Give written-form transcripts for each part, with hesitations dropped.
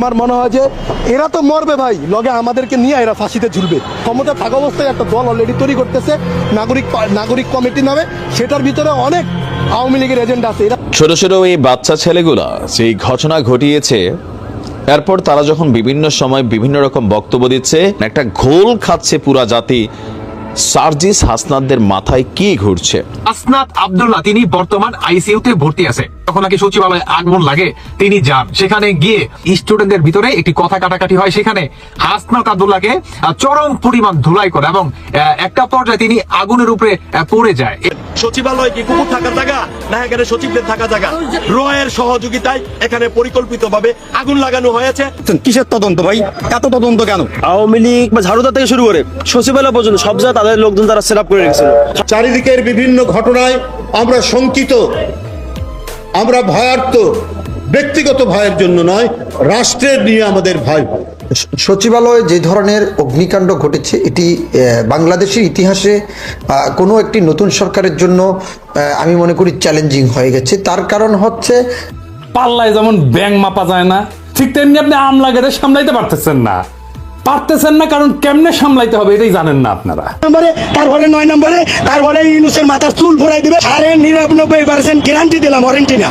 আমার মনে হয় যে এরা তো মরবে ভাই, লগে আমাদেরকে নিয়ে এরা ফাঁসিতে ঝুলবে। ক্ষমতা থাকা অবস্থায় একটা দল অলরেডি তৈরি করতেছে নাগরিক কমিটি নামে, সেটার ভিতরে অনেক আওয়ামী লীগের এজেন্ডা আছে। ছোট ছোট এই বাচ্চা ছেলেগুলা যেই ঘটনা ঘটিয়েছে, এরপর তারা যখন বিভিন্ন সময় বিভিন্ন রকম বক্তব্য দিচ্ছে, একটা ঘোল খাচ্ছে পুরা জাতি। সার্জিস হাসনাতদের মাথায় কি ঘুরছে? হাসনাত আব্দুল্লাহ তিনি বর্তমান আইসিইউতে ভর্তি আছে। তখন নাকি সচিবালয়ে আগুন লাগে, তিনি যান, সেখানে গিয়ে স্টুডেন্টদের ভিতরে একটি কথা কাটাকাটি হয়। সেখানে হাসনাত আব্দুল্লাহকে চরম পরিমাণ ধুলাই করে এবং একটা পর্যায়ে তিনি আগুনের উপরে পড়ে যায়। সচিবালয় কি কুকুর থাকার জায়গা না এখানে সচিবদের থাকা জায়গা? রয়ের সহযোগিতায় এখানে পরিকল্পিতভাবে আগুন লাগানো হয়েছে। কিসের তদন্ত ভাই? এত তদন্ত কেন? আওয়ামী লীগ বা ঝাড়ুদার থেকে শুরু করে সচিবালয় পর্যন্ত সব জায়গায় তাদের লোকজন তারা সেট আপ করে রেখেছিল। চারিদিকের বিভিন্ন ঘটনায় আমরা শঙ্কিত, আমরা ভয়ার্ত। ব্যক্তিগত ভয়ের জন্য নয়, রাষ্ট্রের নিয়ে আমাদের ভয়। সচিবালয়ে যে ধরনের অগ্নিকাণ্ড ঘটেছে, এটি বাংলাদেশের ইতিহাসে কোনো একটি নতুন সরকারের জন্য আমি মনে করি চ্যালেঞ্জিং হয়ে গেছে। তার কারণ হচ্ছে পাল্লায় যেমন ব্যাং মাপা যায় না, ঠিক তেমনি আপনি আমলাগেরে সামলাইতে পারতেছেন না, কারণ কেমনে সামলাইতে হবে এটাই জানেন না আপনারা। তারপরে 9 নম্বরে তারপরে ইউনুসের মাথার চুল ফোড়াই দিবে। 99% গ্যারান্টি দিলাম, ওয়ারেন্টি না।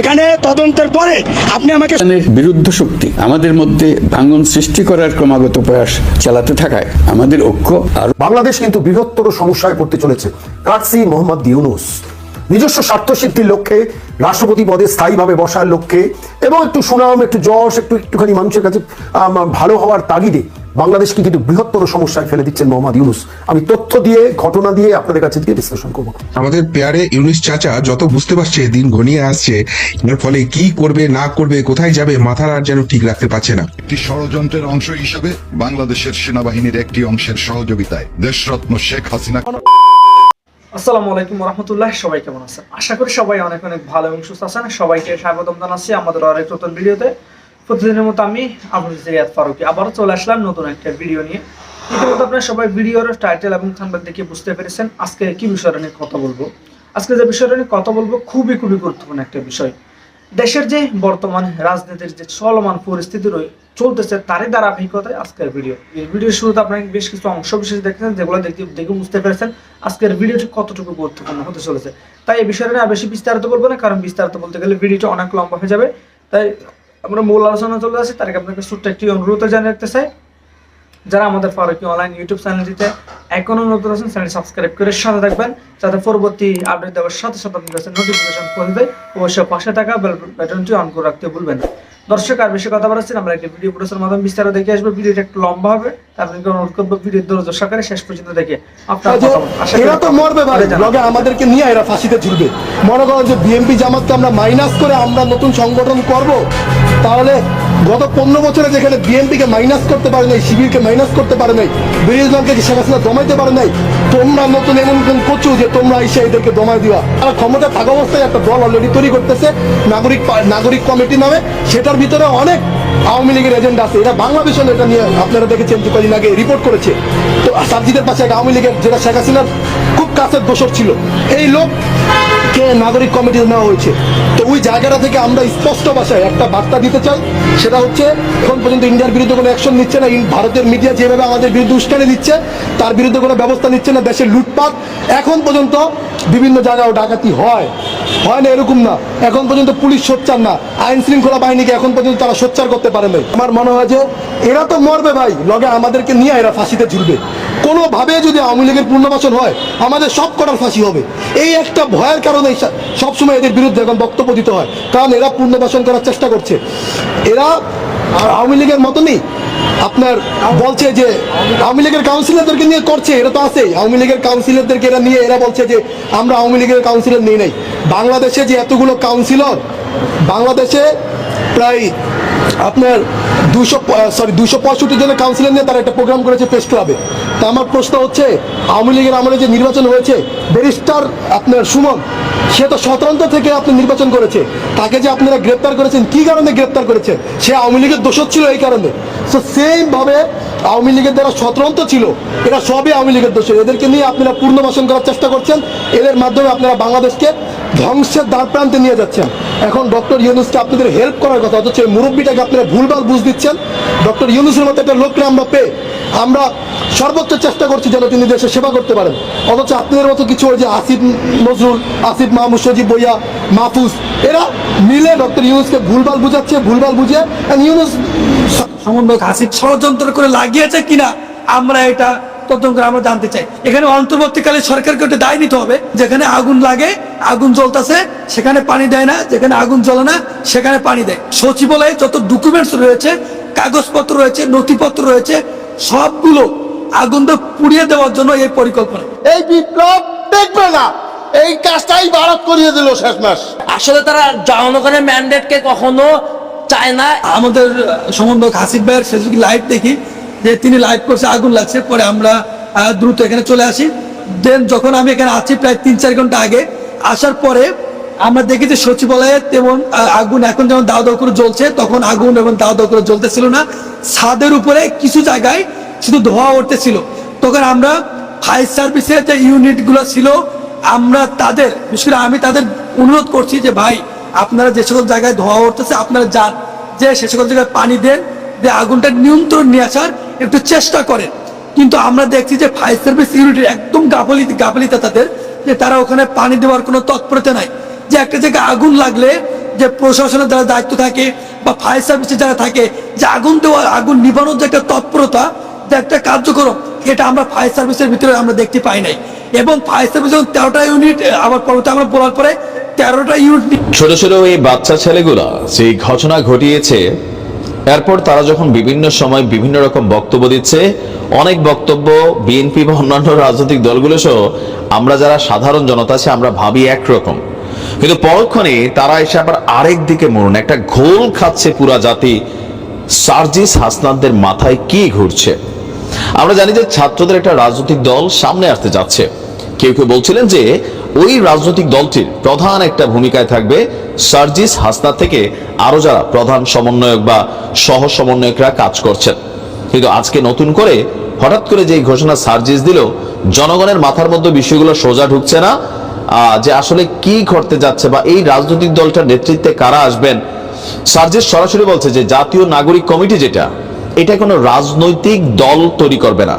এখানে তদন্তের পরে আপনি আমাকে বিরুদ্ধ শক্তি আমাদের মধ্যে ভাঙন সৃষ্টি করার ক্রমাগত প্রয়াস চালাতে থাকায় আমাদের ঐক্য আর বাংলাদেশ কিন্তু বৃহত্তর সমস্যায় পড়তে চলেছে। কাটসি মোহাম্মদ ইউনুস নিজস্ব স্বার্থ সিদ্ধির লক্ষ্যে, রাষ্ট্রপতি পদে স্থায়ীভাবে বসার লক্ষ্যে এবং একটু সুনাম, একটু যশ, একটুখানি মানুষের কাছে ভালো হওয়ার তাগিদে বাংলাদেশকে কিন্তু বৃহত্তর সমস্যায় ফেলে দিচ্ছেন মোহাম্মদ ইউনুস। আমি তথ্য দিয়ে, ঘটনা দিয়ে আপনাদের কাছে দিয়ে বিশ্লেষণ করবো। আমাদের পেয়ারে ইউনুস চাচা যত বুঝতে পারছে দিন ঘনিয়ে আসছে, এর ফলে কি করবে না করবে, কোথায় যাবে, মাথার আর যেন ঠিক রাখতে পারছে না। একটি ষড়যন্ত্রের অংশ হিসেবে বাংলাদেশের সেনাবাহিনীর একটি অংশের সহযোগিতায় দেশরত্ন শেখ হাসিনা। আসসালামু আলাইকুম রহমতুল্লাহ, সবাই কেমন আছেন? আশা করি সবাই অনেক অনেক ভালো এবং সুস্থ আছেন। সবাইকে স্বাগতম জানাচ্ছি আমাদের আরেক নতুন ভিডিওতে। প্রতিদিনের মতো আমি আপনাদের রিয়াদ ফারুকী আবারও চলে আসলাম নতুন একটা ভিডিও নিয়ে। ইতিমধ্যে আপনারা সবাই ভিডিওর টাইটেল এবং থাম্বনেল দেখে বুঝতে পেরেছেন আজকে কি বিষয়টা নিয়ে কথা বলবো। আজকে যে বিষয়টা নিয়ে কথা বলবো খুবই গুরুত্বপূর্ণ একটা বিষয়। দেশের যে বর্তমান রাজনীতির যে চলমান পরিস্থিতি চলতেছে, তারই ধারাবাহিকতায় আজকের ভিডিও। এই ভিডিওর শুরুতে আপনারা বেশ কিছু অংশ বিশেষ দেখেছেন, যেগুলো দেখে বুঝতে পেরেছেন আজকের ভিডিওটি কতটুকু গুরুত্বপূর্ণ হতে চলেছে। তাই এই বিষয়টা নিয়ে বেশি বিস্তারিত বলবো না, কারণ বিস্তারিত বলতে গেলে ভিডিওটা অনেক লম্বা হয়ে যাবে। তাই আমরা মূল আলোচনা চলে আসি। তার আগে আপনাকে ছোট্ট একটি অনুরোধ জানিয়ে রাখতে চাই, যারা আমাদের ফারুকী অনলাইন ইউটিউব চ্যানেলটিতে এখনো নতুন আছেন, চ্যানেলটি সাবস্ক্রাইব করে সাথে থাকবেন, যাতে পরবর্তী আপডেট দেওয়ার সাথে সাথে আপনার কাছে নোটিফিকেশন পৌঁছে যায়। অবশ্যই পাশে থাকা বেল বাটনটি অন করে রাখতে ভুলবেন না। দর্শক, আর বেশি কথা বলাচ্ছি, আমরা একটা ভিডিও প্রোডাকশনের মাধ্যমে বিস্তারিত দেখে আসবো। ভিডিওটা একটু লম্বা হবে, তার জন্য অনুরোধ করবো ভিডিও ধৈর্য সহকারে শেষ পর্যন্ত দেখে আপনারা এরা তো মরবে ভাই, লগে আমাদেরকে নিয়ে এরা ফাঁসিতে ঝুলবে। মনে করেন যে বিএনপি জামাতকে আমরা মাইনাস করে আমরা নতুন সংগঠন করব, তাহলে গত 15 বছরে যেখানে বিএনপিকে মাইনাস করতে পারে নাই, শিবিরকে মাইনাস করতে পারে নাই, বিরোধীদলকে শেখ হাসিনা দমাইতে পারে নাই, তোমরা নতুন এমন করছো যে তোমরা এসে এদেরকে দমাই দিবা। তারা ক্ষমতা থাকা অবস্থায় একটা দল অলরেডি তৈরি করতেছে নাগরিক কমিটি নামে, সেটার ভিতরে অনেক আওয়ামী লীগের এজেন্ডা আছে। এরা বাংলাদেশে এটা নিয়ে আপনারা দেখেছেন যে কদিন আগে রিপোর্ট করেছে। তো সার্জিদের পাশে এক আওয়ামী লীগের, যেটা শেখ হাসিনার খুব কাছের দোসর ছিল, এই লোককে নাগরিক কমিটিতে নেওয়া হয়েছে। তো ওই জায়গাটা থেকে আমরা স্পষ্ট ভাষায় একটা বার্তা দিতে চাই, সেটা হচ্ছে এখন পর্যন্ত ইন্ডিয়ার বিরুদ্ধে কোনো অ্যাকশন নিচ্ছে না। ভারতের মিডিয়া যেভাবে আমাদের বিরুদ্ধে উস্কানি দিচ্ছে, তার বিরুদ্ধে কোনো ব্যবস্থা নিচ্ছে না। দেশের লুটপাট এখন পর্যন্ত বিভিন্ন জায়গায় ডাকাতি হয় না, এরকম না। এখন পর্যন্ত পুলিশ সোচ্চার না, আইন শৃঙ্খলা বাহিনীকে এখন পর্যন্ত তারা সোচ্চার করতে পারে নাই। আমার মনে হয় যে এরা তো মরবে ভাই, লগে আমাদেরকে নিয়ে এরা ফাঁসিতে ঝুলবে। কোনোভাবে যদি আওয়ামী লীগের পুনর্বাসন হয়, আমাদের সব কটার ফাঁসি হবে। এই একটা ভয়ের কারণে সবসময় এদের বিরুদ্ধে এখন বক্তব্য দিতে হয়, কারণ এরা পুনর্বাসন করার চেষ্টা করছে। এরা আওয়ামী লীগের মতনই আপনার বলছে যে আওয়ামী লীগের কাউন্সিলরদেরকে নিয়ে করছে, এরা তো আছে আওয়ামী লীগের কাউন্সিলরদেরকে এরা নিয়ে এরা বলছে যে আমরা আওয়ামী লীগের কাউন্সিলর নেই নাই। বাংলাদেশে যে এতগুলো কাউন্সিলর, বাংলাদেশে প্রায় আপনার 265 জনের কাউন্সিলর নিয়ে তারা একটা প্রোগ্রাম করেছে প্রেস ক্লাবে। তা আমার প্রশ্ন হচ্ছে, আওয়ামী লীগের আমলে যে নির্বাচন হয়েছে, ব্যারিস্টার আপনার সুমন, সে তো স্বতন্ত্র থেকে আপনি নির্বাচন করেছে, তাকে যে আপনারা গ্রেপ্তার করেছেন, কি কারণে গ্রেপ্তার করেছেন? সে আওয়ামী লীগের দোষর ছিল এই কারণে। সো সেম ভাবে আওয়ামী লীগের দ্বারা স্বতন্ত্র ছিল, এরা সবই আওয়ামী লীগের দোষী। এদেরকে নিয়ে আপনারা পুনর্বাসন করার চেষ্টা করছেন, এদের মাধ্যমে আপনারা বাংলাদেশকে ধ্বংসের দ্বার প্রান্তে নিয়ে যাচ্ছেন। এখন ডক্টর ইউনূসকে আপনাদের হেল্প করার কথা, অথচ এই মুরব্বীটাকে আপনারা ভুলভাল বুঝ দিচ্ছেন। ডক্টর ইউনূসের মতো একটা লোককে আমরা পেয়ে আমরা সর্বোচ্চ চেষ্টা করছি যেন তিনি দেশের সেবা করতে পারেন, অথচ আপনাদের মতো কিছু ওই যে আসিফ নজরুল, আসিফ মাহমুদ, সজীব ভুইয়া, মাহফুজ, এরা মিলে ডক্টর ইউনূসকে ভুলভাল বুঝাচ্ছে, ভুলভাল বুঝিয়ে ইউনূস সমন্বয়ক হাসিব ষড়যন্ত্র করে লাগিয়েছে কিনা আমরা এটা তদন্ত করে আমরা জানতে চাই। এখানে অন্তর্বর্তীকালে সরকারকে একটা দায় নিতে হবে, যেখানে আগুন লাগে, আগুন জ্বলতেছে সেখানে পানি দেয় না, যেখানে আগুন জ্বলে না সেখানে পানি দেয়। সচিবালয়ে যত ডকুমেন্টস রয়েছে, কাগজপত্র রয়েছে, নথিপত্র রয়েছে, সবগুলো আগুনটা পুড়িয়ে দেওয়ার জন্য এই পরিকল্পনা। এই বিপ্লব দেখবে না, এই কাজটাই ভারত করিয়ে দিল শেষ মাস। আসলে তারা জনগণের ম্যান্ডেটকে কখনো চায় না। আমাদের সমন্বয়ক হাসিব ভাইয়ের ফেসবুক লাইভ দেখি যে তিনি লাইভ করছে, আগুন লাগছে, পরে আমরা দ্রুত এখানে চলে আসি। দেন যখন আমি এখানে আছি প্রায় 3-4 ঘন্টা আগে, আসার পরে আমরা দেখি যে সচিবালয়ে তেমন আগুন এখন যেমন দাও দাও করে জ্বলছে, তখন আগুন এবং দাও দাও করে জ্বলতেছিল না। ছাদের উপরে কিছু জায়গায় শুধু ধোঁয়া উঠতেছিল। তখন আমরা ফায়ার সার্ভিসের যে ইউনিটগুলো ছিল, আমরা তাদের, বিশেষ করে আমি তাদের অনুরোধ করছি যে ভাই আপনারা যে সকল জায়গায় ধোঁয়া উঠতেছে আপনারা যান, যে সে সকল জায়গায় পানি দেন, যে আগুনটা নিয়ন্ত্রণ নিয়ে আসার একটু চেষ্টা করেন। কিন্তু আমরা দেখছি যে ফায়ার সার্ভিস ইউনিটের একদম গাফলিতা তাদের, যে তারা ওখানে পানি দেওয়ার কোনো তৎপরতা নাই। যে একটা জায়গায় আগুন লাগলে যে প্রশাসনের যারা দায়িত্ব থাকে বা ফায়ার সার্ভিসে যারা থাকে, যে আগুন দেওয়া, আগুন নিবানোর যে একটা তৎপরতা, যে একটা কার্যক্রম, এটা আমরা ফায়ার সার্ভিসের ভিতরে আমরা দেখতে পাই নাই। এবং ফায়ার সার্ভিস 13টা ইউনিট, আবার পরবর্তী আমরা বলার পরে 13টা ইউনিট। ছোট ছোট এই বাচ্চা ছেলেগুলা সেই ঘটনা ঘটিয়েছে, এরপর তারা যখন বিভিন্ন সময় বিভিন্ন রকম বক্তব্য দিচ্ছে, অনেক বক্তব্য বিএনপি বা অন্যান্য রাজনৈতিক দলগুলো সহ আমরা যারা সাধারণ জনতা আছে আমরা ভাবি একরকম, কিন্তু পরক্ষণে তারা এসে আবার আরেক দিকে মরুন, একটা ঘোল খাচ্ছে পুরা জাতি। সার্জিস হাসনাতদের মাথায় কি ঘুরছে? আমরা জানি যে ছাত্রদের একটা রাজনৈতিক দল সামনে আসতে যাচ্ছে। কেউ কেউ বলছিলেন যে ওই রাজনৈতিক দলটির প্রধান একটা ভূমিকায় থাকবে সার্জিস হাসনাত থেকে আরো যারা প্রধান সমন্বয়ক বা সহ সমন্বয়করা কাজ করছেন। কিন্তু আজকে নতুন করে হঠাৎ করে যে ঘোষণা সার্জিস দিল, জনগণের মাথার মধ্যে বিষয়গুলো সোজা ঢুকছে না যে আসলে কি ঘটতে যাচ্ছে বা এই রাজনৈতিক দলটার নেতৃত্বে কারা আসবেন। সার্জিস সরাসরি বলছে যে জাতীয় নাগরিক কমিটি যেটা, এটা কোনো রাজনৈতিক দল তৈরি করবে না।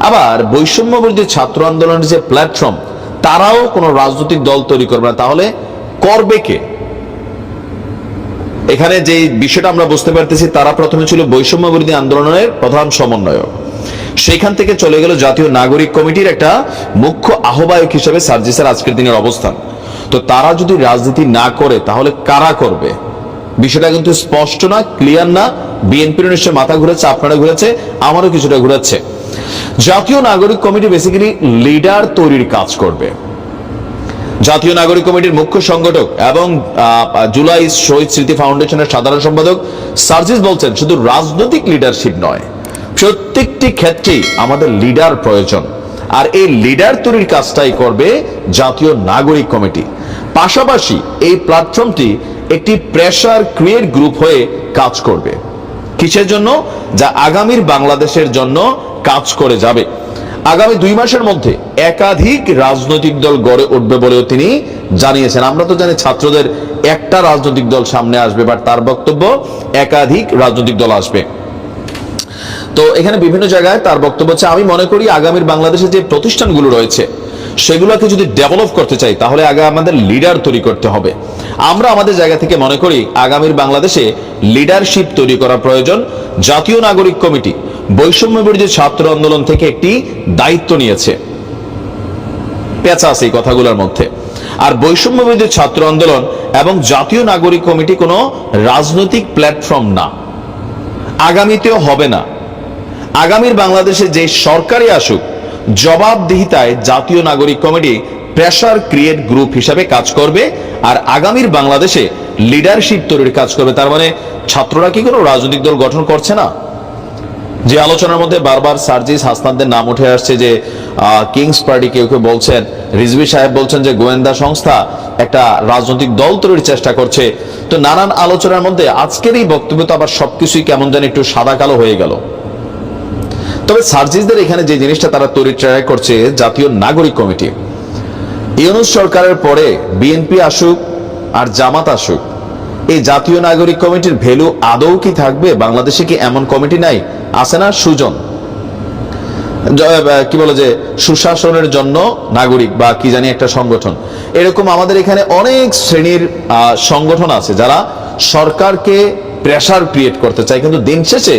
আবার বৈষম্য বিরোধী ছাত্র আন্দোলনের যে প্ল্যাটফর্ম, তারাও কোনো রাজনৈতিক দল তৈরি করবে না। তাহলে করবে কে? এখানে যে বিষয়টা আমরা বুঝতে পারতেছি, তারা প্রথমে ছিল বৈষম্য বিরোধী আন্দোলনের প্রধান সমন্বয়ক, সেখান থেকে চলে গেল জাতীয় নাগরিক কমিটির একটা মুখ্য আহ্বায়ক হিসেবে সার্জিসের আজকের দিনের অবস্থান। তো তারা যদি রাজনীতি না করে তাহলে কারা করবে? বিষয়টা কিন্তু স্পষ্ট না, ক্লিয়ার না। বিএনপির নিশ্চয় মাথা ঘুরেছে, আপনারা ঘুরেছে, আমারও কিছুটা ঘুরাচ্ছে। জাতীয় নাগরিক কমিটি বেসিক্যালি লিডার তৈরির কাজ করবে। জাতীয় নাগরিক কমিটির মুখ্য সংগঠক এবং জুলাই শহীদ স্মৃতি ফাউন্ডেশনের সাধারণ সম্পাদক সার্জিস বলছেন শুধু রাজনৈতিক লিডারশিপ নয়, প্রত্যেকটি ক্ষেত্রেই আমাদের লিডার প্রয়োজন, আর এই লিডার তৈরির কাজটাই করবে জাতীয় নাগরিক কমিটি। পাশাপাশি এই প্ল্যাটফর্মটি একটি প্রেসার ক্রিয়েট গ্রুপ হয়ে কাজ করবে। কিসের জন্য? যা আগামীর বাংলাদেশের জন্য কাজ করে যাবে। আগামী 2 মাসের মধ্যে একাধিক রাজনৈতিক দল গড়ে উঠবে বলেও তিনি জানিয়েছেন। আমরা তো জানি ছাত্রদের একটা রাজনৈতিক দল সামনে আসবে, বাট তার বক্তব্য একাধিক রাজনৈতিক দল আসবে। তো এখানে বিভিন্ন জায়গায় তার বক্তব্য হচ্ছে, আমি মনে করি আগামীর বাংলাদেশে যে প্রতিষ্ঠানগুলো রয়েছে সেগুলোকে যদি ডেভেলপ করতে চাই তাহলে আগে আমাদের লিডার তৈরি করতে হবে। আমরা আমাদের জায়গা থেকে মনে করি আগামীর বাংলাদেশে লিডারশিপ তৈরি করা প্রয়োজন। জাতীয় নাগরিক কমিটি বৈষম্য বিরোধী ছাত্র আন্দোলন থেকে একটি দায়িত্ব নিয়েছে, পেঁচা আছে এই কথাগুলোর মধ্যে। আর বৈষম্য বিরোধী ছাত্র আন্দোলন এবং জাতীয় নাগরিক কমিটি কোনো রাজনৈতিক প্ল্যাটফর্ম না, আগামীতেও হবে না। আগামীর বাংলাদেশে যে সরকারি আসুক, জবাবদিহিতায় জাতীয় নাগরিক কমিটি প্রেসার ক্রিয়েট গ্রুপ হিসাবে কাজ করবে আর আগামীর বাংলাদেশে লিডারশিপ তৈরির কাজ করবে। তার মানে ছাত্ররা কি কোনো রাজনৈতিক দল গঠন করছে না? যে আলোচনার মধ্যে বারবার সার্জিস হাসনাতদের নাম উঠে আসছে, যে কিংস পার্টি কেউ কেউ বলছেন, রিজভী সাহেব বলছেন যে গোয়েন্দা সংস্থা একটা রাজনৈতিক দল তৈরির চেষ্টা করছে। তো নানান আলোচনার মধ্যে আজকের এই বক্তব্য তো আবার সবকিছুই কেমন যেন একটু সাদা কালো হয়ে গেল। তবে সার্জিসদের এখানে যে জিনিসটা তারা তৈরি ট্রাই করছে, জাতীয় নাগরিক কমিটি, ইউনূস সরকারের পরে বিএনপি আসুক আর জামাত আসুক, এই জাতীয় নাগরিক কমিটির ভ্যালু আদৌ কি থাকবে? বাংলাদেশে কি এমন কমিটি নাই? আছে না সুজন, কি বলে যে সুশাসনের জন্য নাগরিক বা কি জানি একটা সংগঠন, এরকম আমাদের এখানে অনেক শ্রেণীর সংগঠন আছে যারা সরকারকে প্রেসার ক্রিয়েট করতে চায়, কিন্তু দিন শেষে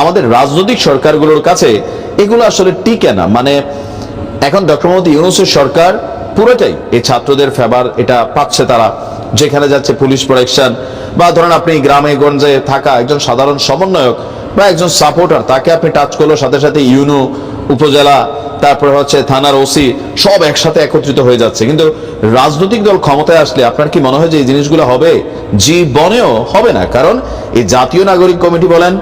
আমাদের রাজনৈতিক সরকারগুলোর কাছে এগুলো আসলে টিকে না। মানে এখন ডক্টর মোহাম্মদ ইউনূসের সরকার পুরোটাই এই ছাত্রদের ফেভার এটা পাচ্ছে, তারা যেখানে যাচ্ছে পুলিশ প্রোটেকশন, বা ধরেন আপনি গ্রামে গঞ্জে থাকা একজন সাধারণ সমন্বয়ক বা একজন সাপোর্টার, তাকে আপনি টাচ করলো সাথে সাথে ইউনো, উপজেলা, তারপরে হচ্ছে থানার ওসি সব একসাথে একত্রিত হয়ে যাচ্ছে। কিন্তু রাজনৈতিক দল ক্ষমতায় আসলে আপনার কি মনে হয় যে এই জিনিসগুলো হবে? জীবনেও হবে না। কারণ এই জাতীয় নাগরিক কমিটি বলেন,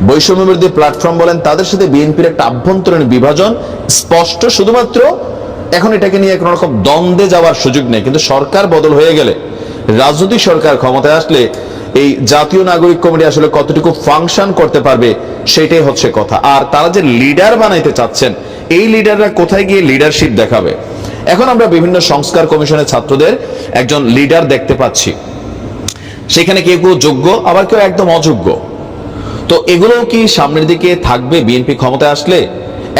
বৈষম্য বিরোধী প্ল্যাটফর্ম বলেন, তাদের সাথে বিএনপির একটা আভ্যন্তরীণ বিভাজন স্পষ্ট। শুধুমাত্র এখন এটাকে নিয়ে কোনো রকম দ্বন্দ্বে যাওয়ার সুযোগ নেই। কিন্তু সরকার বদল হয়ে গেলে, রাজনৈতিক সরকার ক্ষমতায় আসলে এই জাতীয় নাগরিক কমিটি আসলে কতটুকু ফাংশন করতে পারবে সেটাই হচ্ছে কথা। আর তারা যে লিডার বানাইতে চাচ্ছেন, এই লিডাররা কোথায় গিয়ে লিডারশিপ দেখাবে? এখন আমরা বিভিন্ন সংস্কার কমিশনের ছাত্রদের একজন লিডার দেখতে পাচ্ছি, সেখানে কেউ কেউ যোগ্য, আবার কেউ একদম অযোগ্য। তো এগুলো কি সামনের দিকে থাকবে বিএনপি ক্ষমতায় আসলে?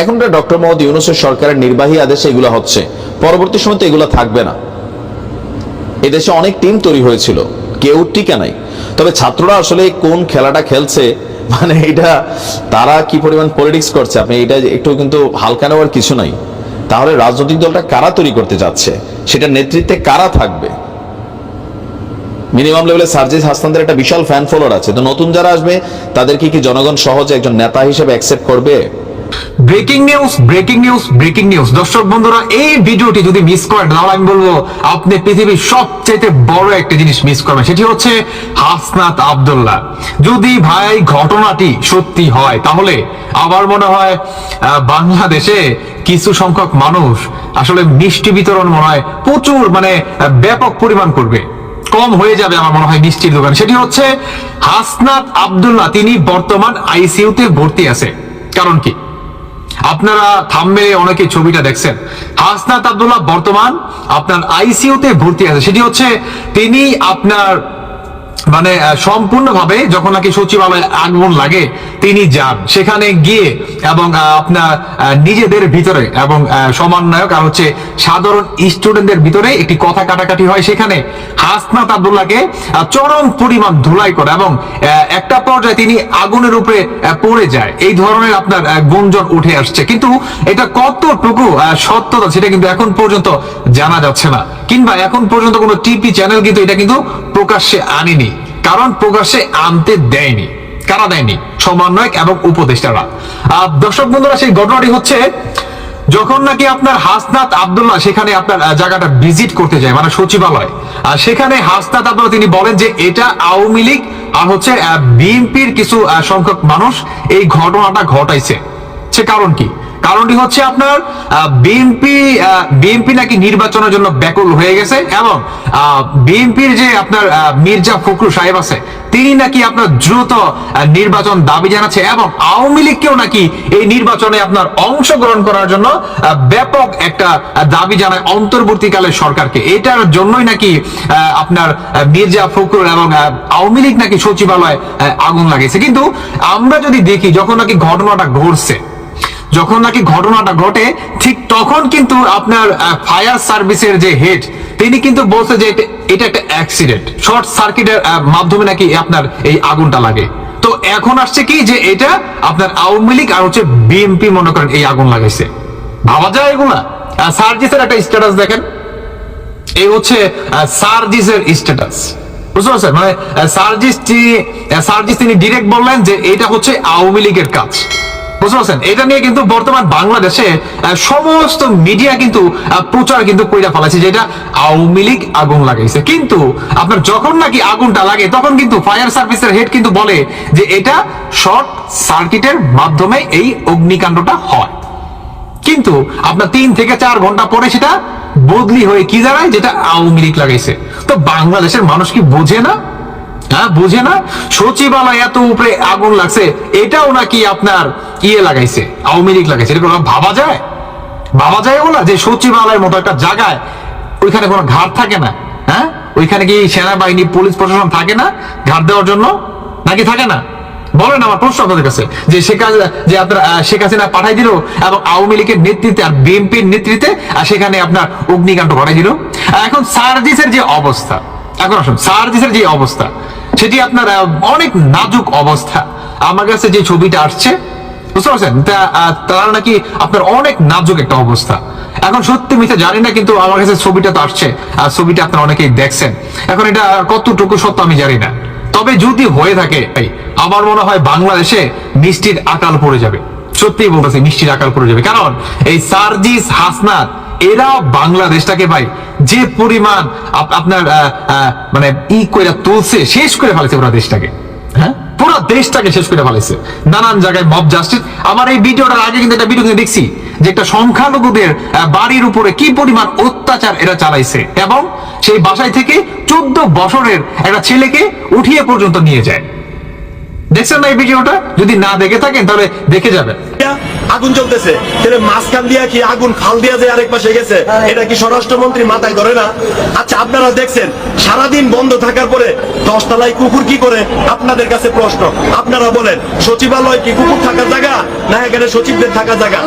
এখন ডক্টর মোহাম্মদ ইউনূসের সরকারের নির্বাহী আদেশে এগুলো হচ্ছে, পরবর্তী সময় তো এগুলো থাকবে না। এদেশে অনেক টিম তৈরি হয়েছিল, কেউ টিকে নাই। তবে ছাত্ররা আসলে কোন খেলাটা খেলছে, মানে এটা তারা কি পরিমাণ পলিটিক্স করছে, আপনি এটা একটু কিন্তু হালকা নেওয়ার কিছু নাই। তাহলে রাজনৈতিক দলটা কারা তৈরি করতে যাচ্ছে, সেটা নেতৃত্বে কারা থাকবে? মিনিমাম লেভেলে সার্জিস হাসানদের একটা বিশাল ফ্যান ফলোয়ার আছে, তো নতুন যারা আসবে তাদেরকে কি জনগণ সহজে একজন নেতা হিসেবে অ্যাকসেপ্ট করবে? Breaking news, breaking news, breaking news. দর্শক বন্ধুরা, এই ভিডিওটি যদি মিস করেন তাহলে আমি বলবো আপনি পৃথিবীর সবচেয়ে বড় একটা জিনিস মিস করবেন, সেটি হচ্ছে হাসনাত আব্দুল্লাহ। যদি ভাই ঘটনাটি সত্যি হয় তাহলে আমার মনে হয় বাংলাদেশে কিছু সংখ্যক মানুষ আসলে মিষ্টি বিতরণ মনে হয় প্রচুর, মানে ব্যাপক পরিমাণ করবে, কম হয়ে যাবে আমার মনে হয় মিষ্টির দোকান। সেটি হচ্ছে হাসনাত আব্দুল্লাহ, তিনি বর্তমান আইসিইউতে ভর্তি আছে। কারণ কি? আপনারা থাম্বনেলে অনেকে ছবিটা দেখছেন, হাসনাত আব্দুল্লাহ বর্তমান আপনার আইসিইউতে ভর্তি আছে। সেটি হচ্ছে তিনি আপনার মানে সম্পূর্ণভাবে যখন নাকি সচিবালয়ে আগমন লাগে তিনি যান, সেখানে গিয়ে এবং আপনার নিজেদের ভিতরে এবং সমন্বয়ক আর হচ্ছে সাধারণ স্টুডেন্টদের ভিতরে একটি কথা কাটাকাটি হয়। সেখানে হাসনাত আব্দুল্লাহকে চরম পরিমাণ ধুলাই করে এবং একটা পর্যায়ে তিনি আগুনের উপরে পড়ে যায়, এই ধরনের আপনার গুঞ্জন উঠে আসছে। কিন্তু এটা কতটুকু সত্যতা সেটা কিন্তু এখন পর্যন্ত জানা যাচ্ছে না, কিংবা এখন পর্যন্ত কোনো টিভি চ্যানেল কিন্তু এটা কিন্তু প্রকাশ্যে আনেনি। কারণ প্রকাশ্যে আনতে দেয়নি। কারা দেয়নি? সমন্বয়ক এবং উপদেষ্টারা। দর্শক বন্ধুরা, সেই ঘটনাটি হচ্ছে যখন নাকি আপনার হাসনাত আব্দুল্লাহ সেখানে আপনার জায়গাটা ভিজিট করতে যায়, মানে সচিবালয়, আর সেখানে হাসনাত আব্দুল্লাহ তিনি বলেন যে এটা আওয়ামী লীগ আর হচ্ছে বিএনপির কিছু সংখ্যক মানুষ এই ঘটনাটা ঘটাইছে। সে কারণ কি? কারণটি হচ্ছে আপনার বিএনপি নাকি নির্বাচনের জন্য ব্যাকুল হয়ে গেছে এবং বিএনপির যে আপনার মির্জা ফখরুল সাহেব আছে তিনি নাকি আপনার দ্রুত নির্বাচন দাবি জানাচ্ছে এবং আওয়ামী লীগকেও নাকি এই নির্বাচনে আপনার অংশগ্রহণ করার জন্য ব্যাপক একটা দাবি জানায় অন্তর্বর্তীকালে সরকারকে। এটার জন্যই নাকি আপনার মির্জা ফখরুল এবং আওয়ামী লীগ নাকি সচিবালয়ে আগুন লাগিয়েছে। কিন্তু আমরা যদি দেখি যখন নাকি ঘটনাটা ঘটে ঠিক তখন কিন্তু আপনার ফায়ার সার্ভিসের যে হেড তিনি কিন্তু বলছে যে এটা একটা অ্যাক্সিডেন্ট, শর্ট সার্কিটের মাধ্যমে নাকি আপনার এই আগুনটা লাগে। তো এখন আসছে কি যে এটা আপনার আওয়ামী লীগ আর হচ্ছে বিএনপি মনে করেন এই আগুন লাগাইছে। ভাবা যায় এগুলা? সার্জিসের একটা স্ট্যাটাস দেখেন, এই হচ্ছে সার্জিসের স্ট্যাটাস, বুঝতে পারছেন? মানে সার্জিস তিনি ডিরেক্ট বললেন যে এটা হচ্ছে আওয়ামী লীগের কাজ, বুঝতে পারছেন? এটা নিয়ে কিন্তু বর্তমান বাংলাদেশে সমস্ত মিডিয়া কিন্তু প্রচার কিন্তু কইরা ফেলাছে যে এটা আওয়ামী লীগ আগুন লাগাইছে। কিন্তু আপনার যখন নাকি আগুনটা লাগে তখন কিন্তু ফায়ার সার্ভিসের হেড কিন্তু বলে যে এটা শর্ট সার্কিটের মাধ্যমে এই অগ্নিকাণ্ডটা হয়। কিন্তু আপনার 3 থেকে 4 ঘন্টা পরে সেটা বদলি হয়ে কি দাঁড়ায়, যেটা আওয়ামী লীগ লাগাইছে। তো বাংলাদেশের মানুষ কি বোঝে না? বুঝে না? সচিবালয় এত উপরে আগুন লাগছে, এটাও নাকি আপনার লাগাইছে, আওয়ামী লীগ লাগাইছে, এরকম ভাবা যায়? ভাবা যায় ওগুলা? যে সচিবালয়ের মতো একটা জায়গায় ওইখানে কোনো ঘাট থাকে না? হ্যাঁ, ওইখানে কি সেনাবাহিনী পুলিশ প্রশাসন থাকে না ঘাট দেওয়ার জন্য? নাকি থাকে না? বলেন, আমার প্রশ্ন আপনাদের কাছে। যে আপনারা শেখ হাসিনা পাঠাই দিল এবং আওয়ামী লীগের নেতৃত্বে আর বিএনপির নেতৃত্বে সেখানে আপনার অগ্নিকাণ্ড ঘটাই দিল। এখন সার্জিসের যে অবস্থা, এখন আসুন সার্জিসের যে অবস্থা, সেটি আপনার অনেক নাজুক অবস্থা। আমার কাছে যে ছবিটা আসছে, বুঝতে পারছেন, তারা নাকি আপনার অনেক নাজুক একটা অবস্থা। এখন সত্যি মিথ্যা জানি না, কিন্তু আমার কাছে ছবিটা তো আসছে, আর ছবিটা আপনারা অনেকেই দেখছেন। এখন এটা কতটুকু সত্য আমি জানি না, তবে যদি হয়ে থাকে আমার মনে হয় বাংলাদেশে মিষ্টির আকাল পড়ে যাবে। সত্যি বলতেছি, মিষ্টির আকাল পড়ে যাবে। কারণ এই সার্জিস, হাসনাত, এরা বাংলাদেশটাকে ভাই যে পরিমাণ আপনার মানে কইরা তুলছে, শেষ করে ফেলেছে পুরো দেশটাকে। হ্যাঁ, পুরো দেশটাকে শেষ করে ফেলেছে। নানান জায়গায় মব জাস্টিস। আমার এই ভিডিওটার আগে কিন্তু একটা ভিডিও দেখছি যে একটা সংখ্যালঘুদের বাড়ির উপরে কি পরিমাণ অত্যাচার এরা চালাইছে, এবং সেই বাসায় থেকে 14 বছরের একটা ছেলেকে উঠিয়ে পর্যন্ত নিয়ে যায়। দেখছেন না এই ভিডিওটা? যদি না দেখে থাকেন তাহলে দেখে যাবেন। আগুন জ্বলতেছে, তাহলে মাঝখান দিয়া কি আগুন খাল দিয়া যে আরেক পাশে গেছে, এটা কি স্বরাষ্ট্রমন্ত্রী মাথায় ধরে না? আচ্ছা, আপনারা দেখছেন সারাদিন বন্ধ থাকার পরে 10 তলায় কুকুর কি করে? আপনাদের কাছে প্রশ্ন, আপনারা বলেন, সচিবালয় কি কুকুর থাকার জায়গা, না এখানে সচিবদের থাকার জায়গা?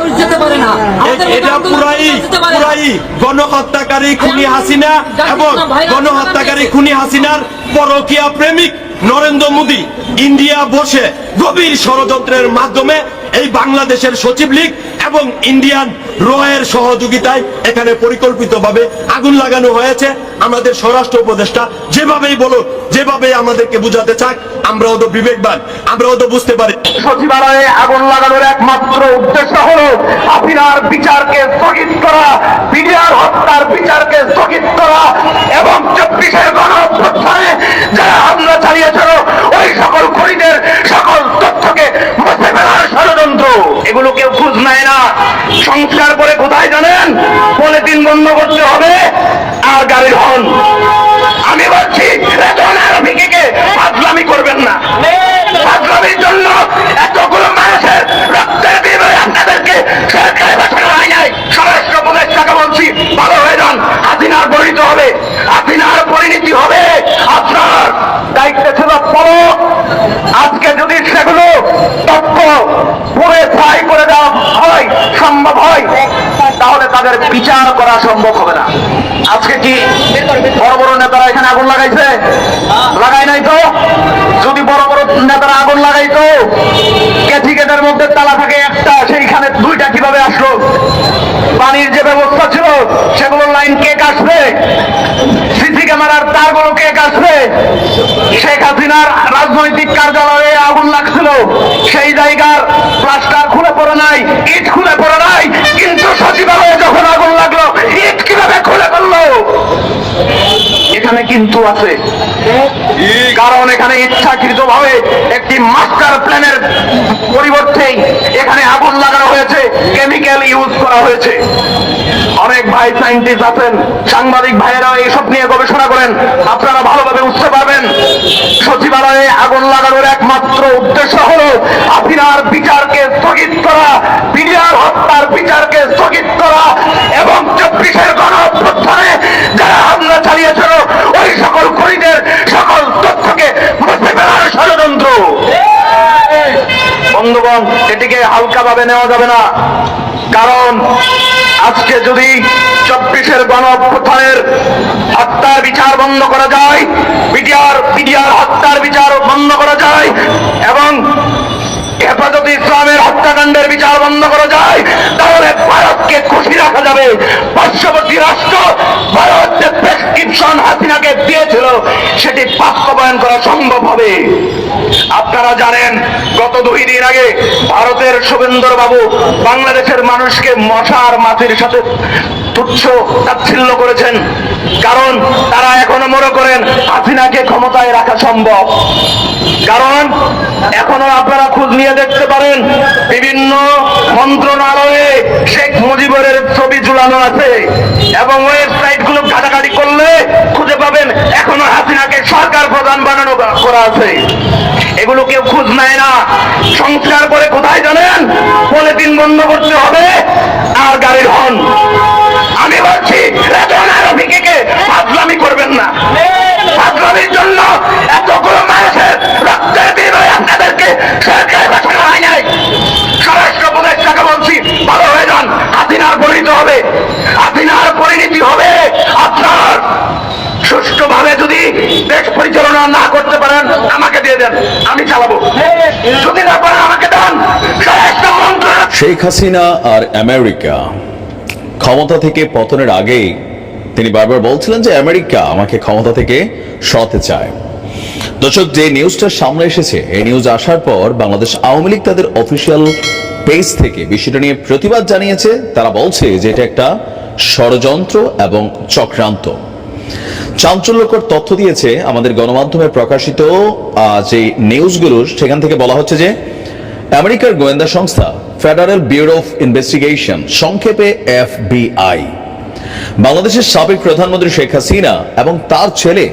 এটা পুরাই গণহত্যাকারী খুনি হাসিনা এবং গণহত্যাকারী খুনি হাসিনার পরকীয়া প্রেমিক নরেন্দ্র মোদী ইন্ডিয়া বসে গভীর ষড়যন্ত্রের মাধ্যমে এই বাংলাদেশের সচিব লীগ এবং ইন্ডিয়ান রয়ের সহযোগিতায় এখানে পরিকল্পিতভাবে আগুন লাগানো হয়েছে। আমাদের স্বরাষ্ট্র উপদেষ্টা যেভাবেই বলুন, যেভাবে আমাদেরকে বুঝাতে চাক, আমরাও তো বিবেকবান, আমরাও তো বুঝতে পারি। সচিবালয়ে আগুন লাগানোর একমাত্র উদ্দেশ্য হলো হাসিনার বিচারকে স্থগিত করা, বিডিআর হত্যার বিচারকে স্থগিত করা, এবং 24-এর গণঅভ্যুত্থানে যারা হামলা চালিয়েছিল ওই সকল খুনিদের সকল তথ্যকে মুছে ফেলার ষড়যন্ত্র। এগুলো কেউ খোঁজ নেয় না। সংস্কার করে কোথায় জানেন? পলিথিন বন্ধ করতে হবে আর গাড়ির হর্ন। আমি বলছি ফাজলামি করবেন না। ফাজলামির জন্য এতগুলো মানুষের রক্তের বিনিময়ে আপনাদেরকে সরকারে বসানো হয় নাই। স্বরাষ্ট্র উপদেষ্টাকে বলছি, ভালো হয়ে যান। হাসিনার পরিণতি হবে, হাসিনার পরিণতি হবে। আপনার দায়িত্ব ছিল পলক। আজকে যদি সেগুলো তথ্য পুরে ছাই করে দেওয়া হয়, সম্ভব হয়, তাহলে তাদের বিচার করা সম্ভব হবে না। আজকে কি বড় বড় নেতারা এখানে আগুন লাগাইছে? লাগাই নাই তো। যদি বড় বড় নেতারা আগুন লাগাইতো, ক্যাথিকেটের মধ্যে তালা থাকে একটা, সেইখানে 2টা কিভাবে আসলো? পানির যে ব্যবস্থা ছিল সেগুলোর লাইন কে কাটবে? সিসি ক্যামেরার তারগুলো কে কাটবে? শেখ হাসিনার রাজনৈতিক কার্যালয়ে আগুন লাগছিল, সেই জায়গার প্লাস্টার খুলে পড়ে নাই, ইট খুলে পড়ে নাই, কিন্তু সচিবালয়ে যখন আগুন লাগলো ইট কিভাবে খুলে পড়লো? এখানে কিন্তু আছে, কারণ এখানে ইচ্ছাকৃতভাবে একটি মাস্টার প্ল্যানের পরিবর্তে এখানে আগুন লাগানো হয়েছে, কেমিক্যাল ইউজ করা হয়েছে। অনেক ভাই সায়েন্টিস্ট আছেন, সাংবাদিক ভাইয়েরা এইসব নিয়ে গবেষণা করেন, আপনারা ভালোভাবে বুঝতে পারবেন। সচিবালয়ে আগুন লাগানোর একমাত্র উদ্দেশ্য হলো হাসিনার বিচারকে স্থগিত করা, বিডিআর হত্যার বিচারকে স্থগিত করা, এবং 24-এর গণঅভ্যুত্থানে যারা হামলা চালিয়েছিল ওই সকল খুনিদের সকল তথ্যকে মুছে ফেলার ষড়যন্ত্র। বন্ধুগণ, এটিকে হালকাভাবে নেওয়া যাবে না। কারণ আজকে যদি 24-এর গণঅভ্যুত্থানের হত্যার বিচার বন্ধ করা যায়, বিডিআর হত্যার বিচার বন্ধ করা যায়, এবং হেফাজতে ইসলামের হত্যাকাণ্ডের বিচার বন্ধ করা যায়, তাহলে ভারতকে খুশি রাখা যাবে। পার্শ্ববর্তী রাষ্ট্র ভারত যে প্রেসক্রিপশন হাসিনাকে দিয়েছিল সেটি বাস্তবায়ন করা সম্ভব হবে। আপনারা জানেন, গত 2 দিন আগে ভারতের শুভেন্দর বাবু বাংলাদেশের মানুষকে মশা আর মাছির সাথে তুচ্ছ তাচ্ছিল্য করেছেন, কারণ তারা এখনো মনে করেন হাসিনাকে ক্ষমতায় রাখা সম্ভব। কারণ এখনো আপনারা খোঁজ নিয়ে দেখতে পারেন, বিভিন্ন মন্ত্রণালয়ে শেখ মুজিবের ছবি ঝুলানো আছে, এবং ওয়েবসাইট গুলো ঘাটাঘাটি করলে খুঁজে পাবেন এখনো হাসিনাকে সরকার প্রধান বানানো করা আছে। এগুলো কেউ খোঁজ নেয় না। সংস্কার করে কোথায় জানেন? বন্ধ করতে হবে আর গাড়ির হর্ন। আমি বলছি রেজন আর রফিকে ফাজলামি করবেন না। ফাজলামির জন্য এতগুলো মানুষের রক্তের বিনিময়ে আপনাদেরকে সরকারে পাঠানো হয় নাই। স্বরাষ্ট্র উপদেষ্টাকে বলছি ভালো হয়ে যান, হাসিনার পরিণতি হবে, হাসিনার পরিণতি হবে আপনার। সুষ্ঠুভাবে যদি দেশ পরিচালনা না করতে পারেন আমাকে দিয়ে দেন, আমি চালাবো। যদি না পারেন আমাকে দেন। স্বরাষ্ট্র মন্ত্রণালয় শেখ হাসিনা আর আমেরিকা ক্ষমতা থেকে পতনের আগেই তিনি বারবার বলছিলেন যে আমেরিকা আমাকে ক্ষমতা থেকে সরাতে চায়। দর্শক, যে নিউজটা সামনে এসেছে, এই নিউজ আসার পর বাংলাদেশ আওয়ামী লীগ তাদের অফিসিয়াল পেজ থেকে বিষয়টা নিয়ে প্রতিবাদ জানিয়েছে। তারা বলছে যে এটা একটা ষড়যন্ত্র এবং চক্রান্ত। চাঞ্চল্যকর তথ্য দিয়েছে আমাদের গণমাধ্যমে প্রকাশিত যে নিউজগুলো, সেখান থেকে বলা হচ্ছে যে আমেরিকার গোয়েন্দা সংস্থা ফেডারেল ব্যুরো অফ ইনভেস্টিগেশন, সংক্ষেপে FBI, বাংলাদেশের সাবেক প্রধানমন্ত্রী শেখ হাসিনা এবং তার ছেলে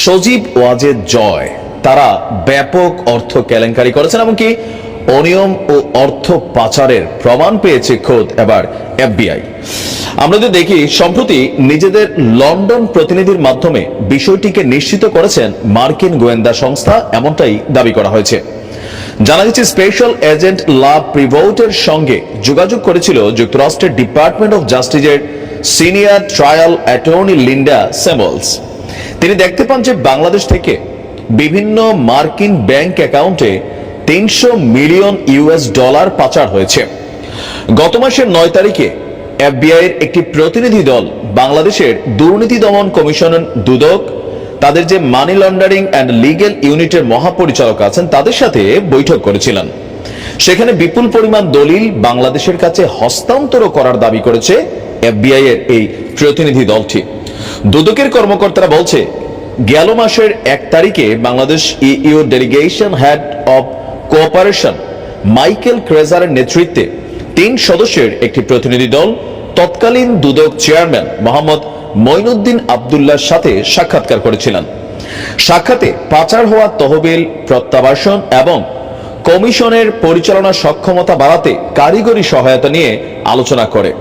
সজীব ওয়াজেদ জয় তারা ব্যাপক অর্থ কেলেঙ্কারি করেছেন, এমনকি অনিয়ম ও অর্থ পাচারের প্রমাণ পেয়েছে খোদ এবার FBI। আমরা যদি দেখি, সম্প্রতি নিজেদের লন্ডন প্রতিনিধির মাধ্যমে বিষয়টিকে নিশ্চিত করেছেন মার্কিন গোয়েন্দা সংস্থা, এমনটাই দাবি করা হয়েছে। জানা গেছে স্পেশাল এজেন্ট লা প্রিভোটের সঙ্গে যোগাযোগ করেছিল যুক্তরাষ্ট্রের ডিপার্টমেন্ট অফ জাস্টিসের senior trial attorney Linda Samuels. তিনি দেখতে পান যে বাংলাদেশ থেকে বিভিন্ন মার্কিন ব্যাংক অ্যাকাউন্টে 300 মিলিয়ন US ডলার পাচার হয়েছে। গত মাসের 9 তারিখে FBI এর একটি প্রতিনিধি দল বাংলাদেশের দুর্নীতি দমন কমিশনের দুদক, তাদের যে মানি লন্ডারিং অ্যান্ড লিগ্যাল ইউনিটের মহাপরিচালক আছেন, তাদের সাথে বৈঠক করেছিলেন। সেখানে বিপুল পরিমাণ দলিল বাংলাদেশের কাছে হস্তান্তর করার দাবি করেছে FBI এর এই প্রতিনিধি দলটি। দুদকের কর্মকর্তারা বলছে, গেল মাসের 1 তারিখে Bangladesh EU delegation head of cooperation Michael ক্রেজারের নেতৃত্বে 3 সদস্যের একটি প্রতিনিধি দল তৎকালীন দুদক চেয়ারম্যান মোহাম্মদ মঈনুদ্দিন আব্দুল্লাহর সাথে সাক্ষাৎকার করেছিলেন। সাক্ষাতে পাচার হওয়া তহবিল প্রত্যাবাসন এবং কমিশনের পরিচালনা সক্ষমতা বাড়াতে কারিগরি সহায়তা নিয়ে আলোচনা করে।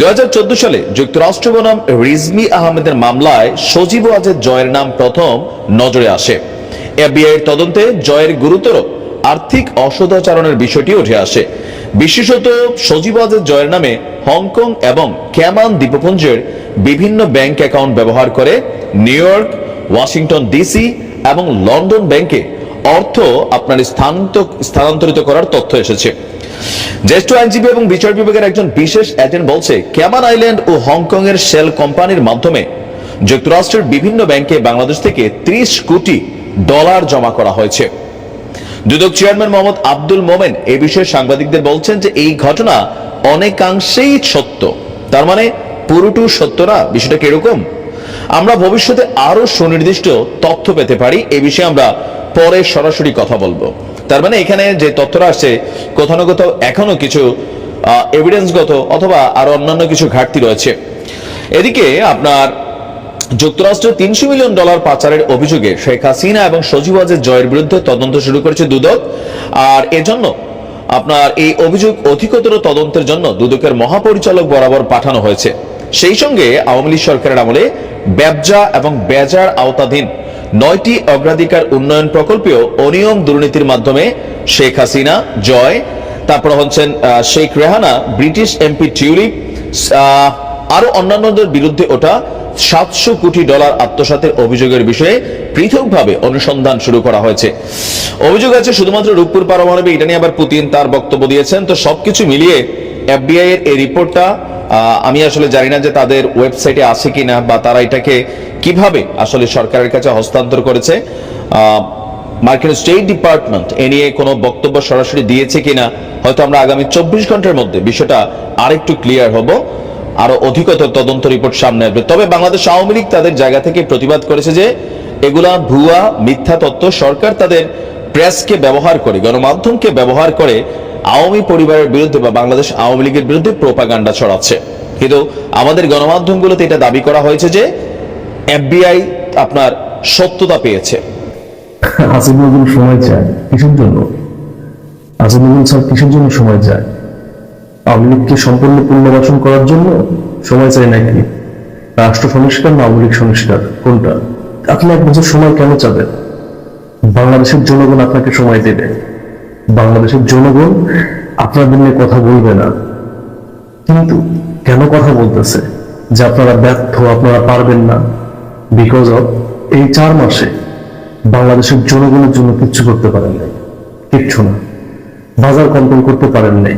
2014 সালে যুক্তরাষ্ট্র বনাম রিজমি আহমেদের মামলায় সজীব ওয়াজেদ জয়ের নাম প্রথম নজরে আসে। FBI এর তদন্তে জয়ের গুরুতর আর্থিক অসদাচরণের বিষয়টি উঠে আসে। বিশেষত সজীব ওয়াজেদ জয়ের নামে হংকং এবং ক্যামান দ্বীপপুঞ্জের বিভিন্ন ব্যাংক অ্যাকাউন্ট ব্যবহার করে নিউ ইয়র্ক, ওয়াশিংটন DC এবং লন্ডন ব্যাংকে অর্থ স্থানান্তরিত করার তথ্য এসেছে। জ্যেষ্ঠ আইনজীবী এবং বিচার বিভাগের একজন বিশেষ এজেন্ট বলছে, ক্যামান আইল্যান্ড ও হংকং এর শেল কোম্পানির মাধ্যমে যুক্তরাষ্ট্রের বিভিন্ন ব্যাংকে বাংলাদেশ থেকে 30 কোটি ডলার জমা করা হয়েছে। দুদক চেয়ারম্যান মোহাম্মদ আব্দুল মোমেন এই বিষয়ে সাংবাদিকদের বলছেন যে এই ঘটনা অনেকাংশেই সত্য, তার মানে পুরোটু সত্য না। বিষয়টা কিরকম, আমরা ভবিষ্যতে আরো সুনির্দিষ্ট তথ্য পেতে পারি, এই বিষয়ে আমরা পরে সরাসরি কথা বলবো। তার মানে এখানে যে তথ্যটা আসছে, কোথাও না কোথাও এখনো কিছু এভিডেন্সগত অথবা আরো অন্যান্য কিছু ঘাটতি রয়েছে। এদিকে আপনার যুক্তরাষ্ট্রের 300 মিলিয়ন ডলার পাচারের অভিযোগে শেখ হাসিনা এবং সজীব ওয়াজেদ জয়ের বিরুদ্ধে তদন্ত শুরু করেছে দুদক। আর এজন্য আপনার এই অভিযোগ অধিকতর তদন্তের জন্য দুদকের মহাপরিচালক বরাবর পাঠানো হয়েছে। সেই সঙ্গে আওয়ামী লীগ সরকারের আমলে ব্যবসা এবং বেজার আওতাধীন 9টি অগ্রাধিকার উন্নয়ন প্রকল্পেও অনিয়ম দুর্নীতির মাধ্যমে শেখ হাসিনা জয়, তারপর হচ্ছেন Sheikh Rehana, British MP tulip, আরো অন্যান্যদের বিরুদ্ধে ওটা 700 কোটি ডলার আত্মসাতের অভিযোগের বিষয়ে পৃথকভাবে অনুসন্ধান শুরু করা হয়েছে। অভিযোগ আছে শুধুমাত্র রূপপুর পারমাণবিক, এটা নিয়ে আবার পুতিন তার বক্তব্য দিয়েছেন। তো সবকিছু মিলিয়ে FBI এর এই রিপোর্টটা আমি আসলে জানি না যে তাদের ওয়েবসাইটে আছে কিনা বা তারা এটাকে কিভাবে আসলে সরকারের কাছে হস্তান্তর করেছে। মার্কিন স্টেট ডিপার্টমেন্ট এ নিয়ে কোনো বক্তব্য সরাসরি দিয়েছে কিনা, হয়তো আমরা আগামী 24 ঘন্টার মধ্যে বিষয়টা আরেকটু ক্লিয়ার হব, আরো অধিকতর তদন্ত রিপোর্ট সামনে আসবে। তবে বাংলাদেশ আওয়ামী লীগ তাদের জায়গা থেকে প্রতিবাদ করেছে যে এগুলা ভুয়া মিথ্যা তথ্য। সরকার তাদের প্রেসকে ব্যবহার করে, গণমাধ্যমকে ব্যবহার করে আওয়ামী পরিবারের বিরুদ্ধে বা বাংলাদেশ আওয়ামী লীগের বিরুদ্ধে প্রোপাগান্ডা ছড়াচ্ছে। কিন্তু আমাদের গণমাধ্যমগুলোতে এটা দাবি করা হয়েছে যে FBI আপনার সত্যতা পেয়েছে। আসিফ নজরুল সময় চায় কিসের জন্য? আসিফ নজরুল স্যার কিসের জন্য সময় চায়? আওয়ামী লীগকে সম্পূর্ণ পুনর্বাসন করার জন্য সময় চাই নাকি? রাষ্ট্র সংস্কার না আওয়ামী লীগ সংস্কার, কোনটা? আপনি 1 বছর সময় কেন চাবেন? বাংলাদেশের জনগণ আপনাকে সময় দেবে। বাংলাদেশের জনগণ আপনাদের নিয়ে কথা বলবে না, কিন্তু কেন কথা বলতেছে যে আপনারা ব্যর্থ, আপনারা পারবেন না? বিকজ অফ এই 4 মাসে বাংলাদেশের জনগণের জন্য কিচ্ছু করতে পারেন নাই, কিচ্ছু না। বাজার কন্ট্রোল করতে পারেন নাই।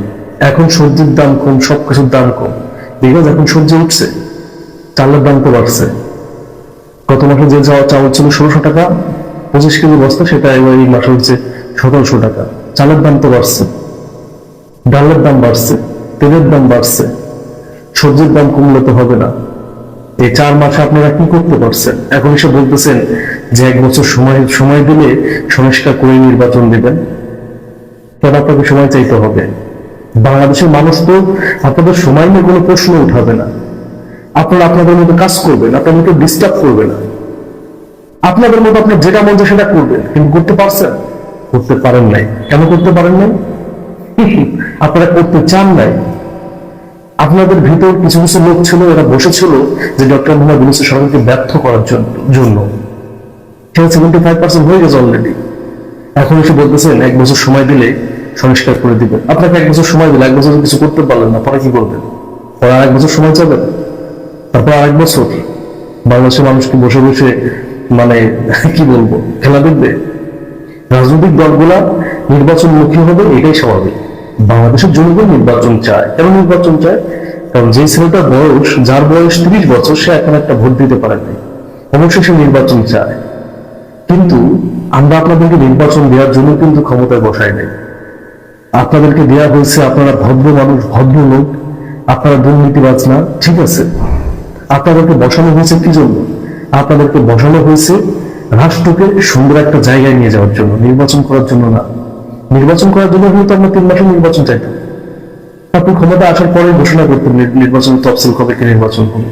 এখন সবজির দাম কম, সবকিছুর দাম কম, বিকজ এখন সবজি উঠছে, চালের দাম তো বাড়ছে। গত মাসে যে চাউল ছিল 1600 টাকা 25 কেজি বস্তা, সেটা এবার এই মাসে হচ্ছে 1700 টাকা। চালের দাম তো বাড়ছে, ডালের দাম বাড়ছে, তেলের দাম বাড়ছে, সবজির দাম কমলে তো হবে না। এই 4 মাসে আপনারা কি করতে পারছেন? এখন এসে বলতেছেন যে 1 বছর সময় দিলে সংস্কার করে নির্বাচন দেবেন। কেন আপনাকে সময় চাইতে হবে? বাংলাদেশের মানুষ তো আপনাদের সময় নিয়ে কোনো প্রশ্ন উঠাবে না। আপনারা আপনাদের মতো কাজ করবেন, আপনাদেরকে ডিস্টার্ব করবে না। আপনাদের মতো আপনার যেটা মন চায় সেটা করবেন, কিন্তু করতে পারছেন? করতে পারেন নাই। কেন করতে পারেন নাই? আপনারা করতে চান নাই। আপনাদের ভিতর কিছু কিছু লোক ছিল, এরা বসেছিল যে ডক্টর মোহাম্মদ ইউনূস সরকারকে ব্যর্থ করার জন্য। 75% হয়ে গেছে অলরেডি। এখন এসে বলতেছেন 1 বছর সময় দিলে সংস্কার করে দিবেন। আপনাকে 1 বছর সময় দিলে 1 বছর কিছু করতে পারলেন না, পরে কি করবেন? পরে আর 1 বছর সময় চাবেন? তারপর আর 1 বছর বাংলাদেশের মানুষকে বসে বসে মানে কি বলবো, খেলা দেখবে? রাজনৈতিক দলগুলা নির্বাচনমুখী হবে, এটাই স্বাভাবিক। বাংলাদেশের জনগণ নির্বাচন চায়। কেন নির্বাচন চায়? কারণ যে ছেলেটার বয়স, যার বয়স 30 বছর, সে এখন একটা ভোট দিতে পারে নাই, অবশ্যই সে নির্বাচন চায়। কিন্তু আমরা আপনাদেরকে নির্বাচন দেওয়ার জন্য কিন্তু ক্ষমতায় বসাই নাই। আপনাদেরকে দেওয়া হয়েছে, আপনারা ভদ্র মানুষ, ভদ্র লোক, আপনারা দুর্নীতিবাজ না, ঠিক আছে। আপনাদেরকে বসানো হয়েছে কি জন্য? আপনাদেরকে বসানো হয়েছে রাষ্ট্রকে সুন্দর একটা জায়গায় নিয়ে যাওয়ার জন্য, নির্বাচন করার জন্য না। নির্বাচন করার জন্য হয়তো আমরা 3 মাসে নির্বাচন চাইতাম। আপনি ক্ষমতা আসার পরে ঘোষণা করতেন নির্বাচন তফসিল কবে কি নির্বাচন হবে।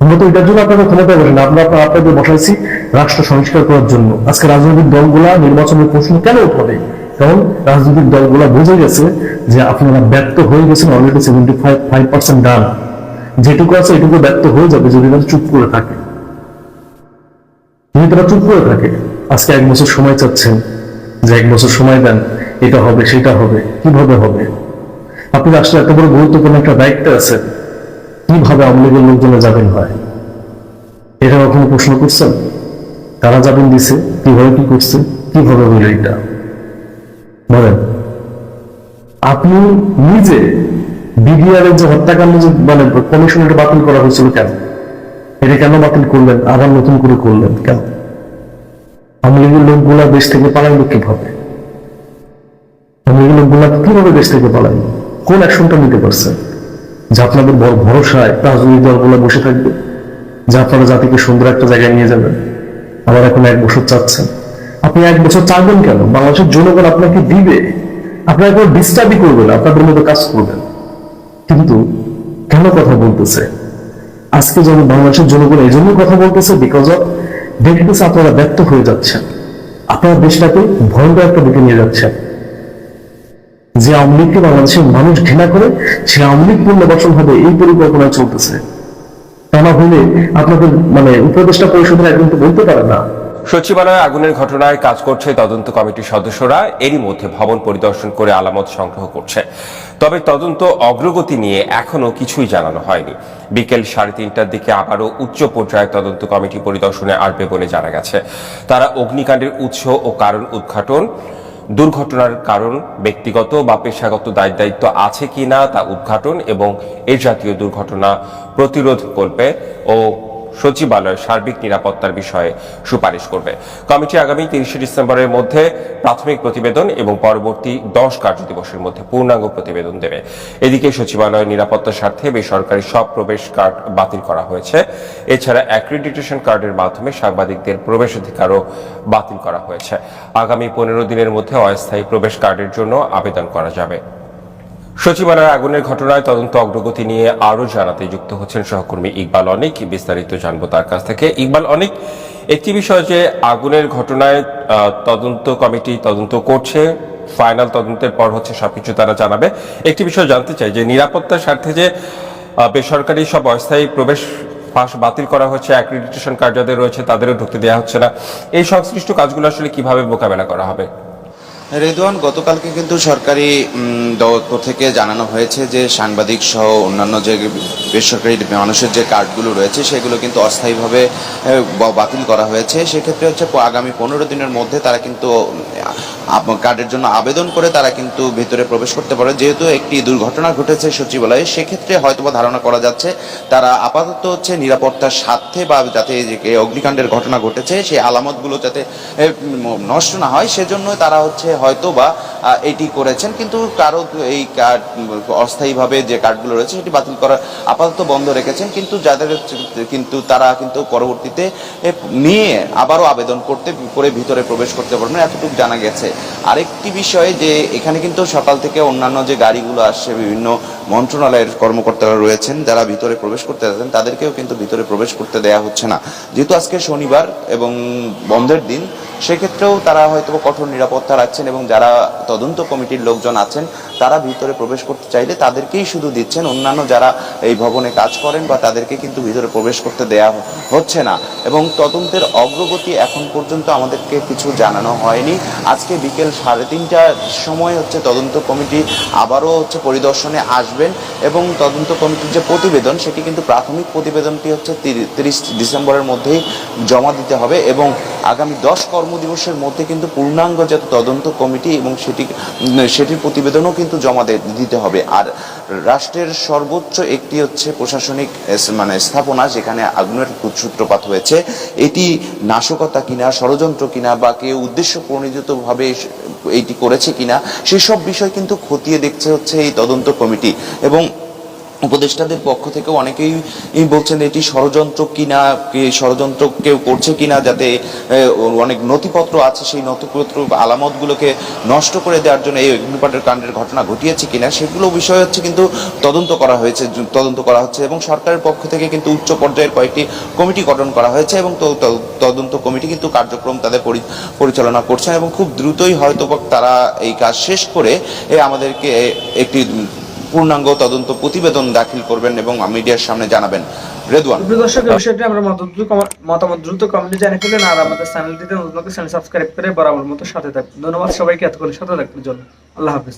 আমরা তো এটার জন্য আপনাদের ক্ষমতায় বসেন, আমরা আপনাদের বসাইছি রাষ্ট্র সংস্কার করার জন্য। আজকে রাজনৈতিক দলগুলা নির্বাচনের প্রশ্ন কেন উঠবে? কারণ রাজনৈতিক দলগুলা বুঝে গেছে যে আপনারা ব্যর্থ হয়ে গেছেন, অলরেডি 75% ডান। যেটুকু আছে এটুকু ব্যর্থ হয়ে যাবে যদি তারা চুপ করে থাকে। যদি তারা চুপ করে থাকে, আজকে 1 বছর সময় চাচ্ছেন যে 1 বছর সময় দেন, এটা হবে সেটা হবে। কিভাবে হবে? আপনি রাষ্ট্রের এত বড় গুরুত্বপূর্ণ একটা দায়িত্ব আছে, কিভাবে আওয়ামী লীগের লোকজনে যাবেন হয়? এটা কখনো প্রশ্ন করছেন? তারা যাবেন দিছে, কিভাবে কি করছে, কিভাবে হইল এটা বলেন? আপনি নিজে বিডিআর এর যে হত্যাকাণ্ড যে মানে কমিশন, এটা বাতিল করা হয়েছিল কেন? এটা কেন বাতিল করলেন? আবার নতুন করে করলেন কেন? আওয়ামী লীগের লোকগুলা দেশ থেকে পালাইলো কিভাবে? আওয়ামী লীগের লোকগুলা কিভাবে দেশ থেকে পালাইলো? কোন অ্যাকশনটা নিতে পারছেন? যে আপনাদের বড় ভরসায় রাজনৈতিক দলগুলো বসে থাকবে, যে আপনারা জাতিকে সুন্দর একটা জায়গায় নিয়ে যাবেন। আবার এখন 1 বছর চাচ্ছেন। আপনি 1 বছর চাইবেন কেন? বাংলাদেশের জনগণ আপনাকে দিবে, আপনারা কোনো ডিস্টার্বই করবে না, আপনাদের মতো কাজ করবেন। কিন্তু কেন কথা বলতেছে? আজকে যখন বাংলাদেশের জনগণ এই জন্য কথা বলতেছে, বিকজ অফ দেখতেছে আপনারা ব্যর্থ হয়ে যাচ্ছেন, আপনারা দেশটাকে ভয়ঙ্কর একটা দিকে নিয়ে যাচ্ছেন। যে আওয়ামী লীগকে বাংলাদেশের মানুষ ঘৃণা করে, সে আওয়ামী লীগ পুনর্বাসন হবে, এই পরিকল্পনা চলতেছে। তা না হলে আপনাদের মানে উপদেষ্টা পরিষদের একজন তো বলতে পারে না। সচিবালয়ে আগুনের ঘটনায় কাজ করছে তদন্ত কমিটির সদস্যরা। এরই মধ্যে ভবন পরিদর্শন করে আলামত সংগ্রহ করছে। তবে তদন্ত অগ্রগতি নিয়ে এখনো কিছুই জানানো হয়নি। বিকেল 3:30টার দিকে আবারও উচ্চ পর্যায়ের তদন্ত কমিটি পরিদর্শনে আসবে বলে জানা গেছে। তারা অগ্নিকাণ্ডের উৎস ও কারণ উদ্ঘাটন, দুর্ঘটনার কারণ ব্যক্তিগত বা পেশাগত দায়িত্ব আছে কিনা তা উদ্ঘাটন এবং এ জাতীয় দুর্ঘটনা প্রতিরোধ করবে ও সচিবালয়ের সার্বিক নিরাপত্তার বিষয়ে সুপারিশ করবে। কমিটি আগামী 30 ডিসেম্বরের মধ্যে প্রাথমিক প্রতিবেদন এবং পরবর্তী 10 কার্যদিবসের মধ্যে পূর্ণাঙ্গ প্রতিবেদন দেবে। এদিকে সচিবালয়ের নিরাপত্তার স্বার্থে বেসরকারি সব প্রবেশ কার্ড বাতিল করা হয়েছে। এছাড়া অ্যাক্রিডিটেশন কার্ডের মাধ্যমে সাংবাদিকদের প্রবেশাধিকারও বাতিল করা হয়েছে। আগামী 15 দিনের মধ্যে অস্থায়ী প্রবেশ কার্ডের জন্য আবেদন করা যাবে। সচিবালয়ের আগুনের ঘটনায় তদন্ত অগ্রগতি নিয়ে আরো জানাতে যুক্ত হচ্ছেন সহকর্মী ইকবাল অনিক। বিস্তারিত জানবো তার কাছ থেকে। ইকবাল অনিক, একটি বিষয় যে আগুনের ঘটনায় তদন্ত কমিটি তদন্ত করছে, ফাইনাল তদন্তের পর হচ্ছে সবকিছু তারা জানাবে। একটি বিষয় জানতে চাই যে নিরাপত্তার স্বার্থে যে বেসরকারি সব অস্থায়ী প্রবেশ পাস বাতিল করা হচ্ছে, অ্যাক্রিডিটেশন কার্ড যাদের রয়েছে তাদেরও ঢুকতে দেওয়া হচ্ছে না, এই সংশ্লিষ্ট কাজগুলো আসলে কিভাবে মোকাবেলা করা হবে? রেদওয়ান, গতকালকে কিন্তু সরকারি থেকে জানানো হয়েছে যে সাংবাদিক সহ অন্যান্য যে বেসরকারি মানুষের যে কার্ডগুলো রয়েছে সেগুলো কিন্তু অস্থায়ীভাবে বাতিল করা হয়েছে। সেক্ষেত্রে হচ্ছে আগামী 15 দিনের মধ্যে তারা কিন্তু কার্ডের জন্য আবেদন করে তারা কিন্তু ভেতরে প্রবেশ করতে পারে। যেহেতু একটি দুর্ঘটনা ঘটেছে সচিবালয়ে, সেক্ষেত্রে হয়তোবা ধারণা করা যাচ্ছে তারা আপাতত হচ্ছে নিরাপত্তার স্বার্থে বা যাতে অগ্নিকাণ্ডের ঘটনা ঘটেছে সেই আলামতগুলো যাতে নষ্ট না হয় সেজন্য তারা হচ্ছে হয়তোবা এটি করেছেন। কিন্তু কারো এই কার্ড অস্থায়ীভাবে যে কার্ডগুলো রয়েছে সেটি বাতিল করা আপাতত বন্ধ রেখেছেন, কিন্তু তারা কিন্তু পরবর্তীতে নিয়ে আবারও আবেদন করে ভিতরে প্রবেশ করতে পারবেন, এতটুকু জানা গেছে। আরেকটি বিষয় যে এখানে কিন্তু সকাল থেকে অন্যান্য যে গাড়িগুলো আসছে, বিভিন্ন মন্ত্রণালয়ের কর্মকর্তারা রয়েছেন যারা ভিতরে প্রবেশ করতে যাচ্ছেন, তাদেরকেও কিন্তু ভিতরে প্রবেশ করতে দেয়া হচ্ছে না। যেহেতু আজকে শনিবার এবং বন্ধের দিন, সেক্ষেত্রেও তারা হয়তো কঠোর নিরাপত্তা রাখছেন এবং যারা তদন্ত কমিটির লোকজন আছেন তারা ভিতরে প্রবেশ করতে চাইলে তাদেরকেই শুধু দিচ্ছেন, অন্যান্য যারা এই ভবনে কাজ করেন বা তাদেরকে কিন্তু ভিতরে প্রবেশ করতে দেয়া হচ্ছে না। এবং তদন্তের অগ্রগতি এখন পর্যন্ত আমাদেরকে কিছু জানানো হয়নি। আজকে বিকেল 3:30টার সময় হচ্ছে তদন্ত কমিটি আবারও হচ্ছে পরিদর্শনে আসবেন এবং তদন্ত কমিটির যে প্রতিবেদন সেটি কিন্তু প্রাথমিক প্রতিবেদনটি হচ্ছে 30 ডিসেম্বরের মধ্যেই জমা দিতে হবে এবং আগামী 10 কর্মদিবসের মধ্যে কিন্তু পূর্ণাঙ্গ যে তদন্ত কমিটি এবং সেটির প্রতিবেদনও কিন্তু জমা দিতে হবে। আর রাষ্ট্রের সর্বোচ্চ একটি হচ্ছে প্রশাসনিক স্থাপনা যেখানে আগুনের সূত্রপাত হয়েছে, এটি নাশকতা কিনা, ষড়যন্ত্র কিনা বা কেউ উদ্দেশ্য প্রণোদিতভাবে এইটি করেছে কিনা সেসব বিষয় কিন্তু খতিয়ে দেখছে হচ্ছে এই তদন্ত কমিটি। এবং উপদেষ্টাদের পক্ষ থেকেও অনেকেই বলছেন এটি ষড়যন্ত্র কিনা, ষড়যন্ত্র কেউ করছে কিনা, যাতে অনেক নথিপত্র আছে সেই নথিপত্র আলামতগুলোকে নষ্ট করে দেওয়ার জন্য এই অগ্নিকাণ্ডের কাণ্ডের ঘটনা ঘটিয়েছে কিনা সেগুলো বিষয় হচ্ছে কিন্তু তদন্ত করা হচ্ছে এবং সরকারের পক্ষ থেকে কিন্তু উচ্চ পর্যায়ের কয়েকটি কমিটি গঠন করা হয়েছে এবং তদন্ত কমিটি কিন্তু কার্যক্রম তাদের পরিচালনা করছেন এবং খুব দ্রুতই হয়তো তারা এই কাজ শেষ করে আমাদেরকে একটি পূর্ণাঙ্গ তদন্ত প্রতিবেদন দাখিল করবেন এবং মিডিয়ার সামনে জানাবেন। রেদওয়ান, দর্শক, বিষয়টি আমরা মতামত দ্রুত কমেন্টে জানিয়ে ফেলেন আর আমাদের চ্যানেলটিতে নতুন চ্যানেল সাবস্ক্রাইব করে বরাবর মতো সাথে থাকবেন। ধন্যবাদ সবাইকে এতক্ষণ সাথে থাকার জন্য। আল্লাহ হাফেজ।